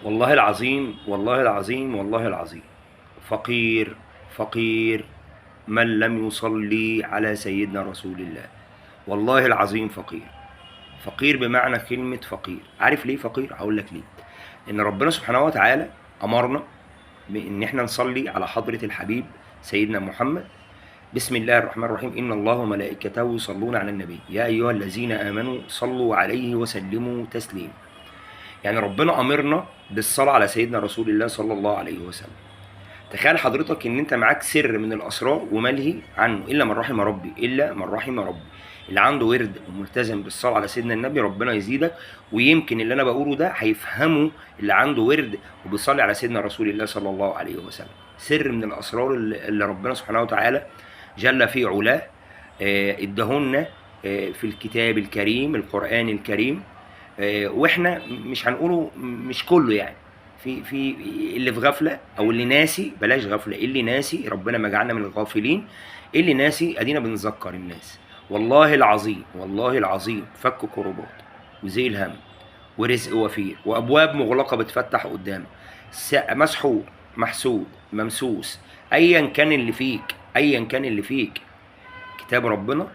والله العظيم والله العظيم والله العظيم، فقير فقير من لم يصلي على سيدنا رسول الله. والله العظيم فقير، فقير بمعنى كلمة فقير. عارف ليه فقير؟ هقول لك ليه. إن ربنا سبحانه وتعالى أمرنا بإن إحنا نصلي على حضرة الحبيب سيدنا محمد. بسم الله الرحمن الرحيم: إن الله وملائكته يصلون على النبي يا أيها الذين آمنوا صلوا عليه وسلموا تسليما. يعني ربنا أمرنا بالصلاة على سيدنا رسول الله صلى الله عليه وسلم. تخيل حضرتك ان انت معاك سر من الاسرار وملهي عنه الا من رحم ربي، الا من رحم ربي. اللي عنده ورد وملتزم بالصلاه على سيدنا النبي ربنا يزيدك. ويمكن اللي انا بقوله ده هيفهمه اللي عنده ورد وبيصلي على سيدنا رسول الله صلى الله عليه وسلم. سر من الاسرار اللي ربنا سبحانه وتعالى جل في علاه ادهن في الكتاب الكريم القرآن الكريم. واحنا مش هنقوله مش كله يعني. في اللي في غفله او اللي ناسي، بلاش غفله، اللي ناسي ربنا ما جعلنا من الغافلين. اللي ناسي ادينا بنذكر الناس. والله العظيم والله العظيم فك كربات وزي الهم ورزق وفير وابواب مغلقه بتفتح قدامك. مسحور محسود ممسوس. ايا كان اللي فيك، ايا كان اللي فيك، كتاب ربنا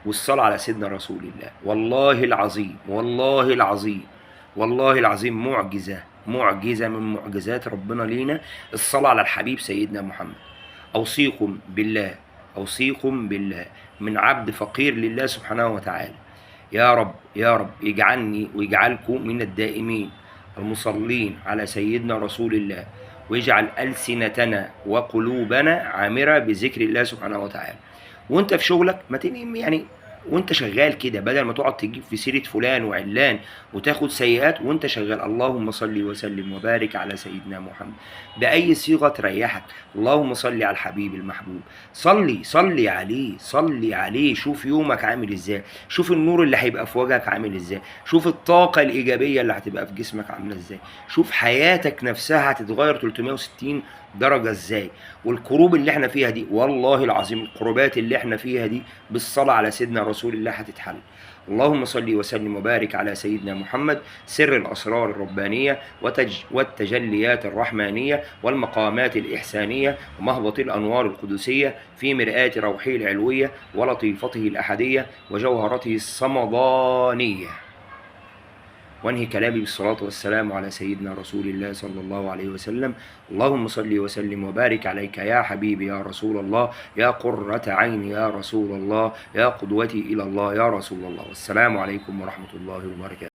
والصلاة على سيدنا رسول الله. والله العظيم والله العظيم والله العظيم معجزة، معجزة من معجزات ربنا لينا الصلاة على الحبيب سيدنا محمد. أوصيكم بالله، أوصيكم بالله من عبد فقير لله سبحانه وتعالى. يا رب يا رب يجعلني ويجعلكم من الدائمين المصلين على سيدنا رسول الله، ويجعل ألسنتنا وقلوبنا عامرة بذكر الله سبحانه وتعالى. وانت في شغلك ما يعني وانت شغال كده، بدل ما تقعد تجيب في سيرة فلان وعلان وتاخد سيئات، وانت شغال اللهم صل وسلم وبارك على سيدنا محمد بأي صيغة تريحك. اللهم صل على الحبيب المحبوب. صلي عليه، صلي عليه. شوف يومك عامل ازاي، شوف النور اللي هيبقى في وجهك عامل ازاي، شوف الطاقة الإيجابية اللي هتبقى في جسمك عاملة ازاي، شوف حياتك نفسها هتتغير 360 درجة ازاي. والكروب اللي احنا فيها دي، والله العظيم الكروبات اللي احنا فيها دي بالصلاة على سيدنا رسول الله هتتحل. اللهم صل وسلم وبارك على سيدنا محمد، سر الأسرار الربانية والتجليات الرحمانية والمقامات الإحسانية ومهبط الأنوار القدسية في مرآة روحه العلوية ولطيفته الأحدية وجوهرته الصمدانية. وانهي كلامي بالصلاة والسلام على سيدنا رسول الله صلى الله عليه وسلم. اللهم صل وسلم وبارك عليك يا حبيبي يا رسول الله، يا قرة عيني يا رسول الله، يا قدوتي إلى الله يا رسول الله. والسلام عليكم ورحمة الله وبركاته.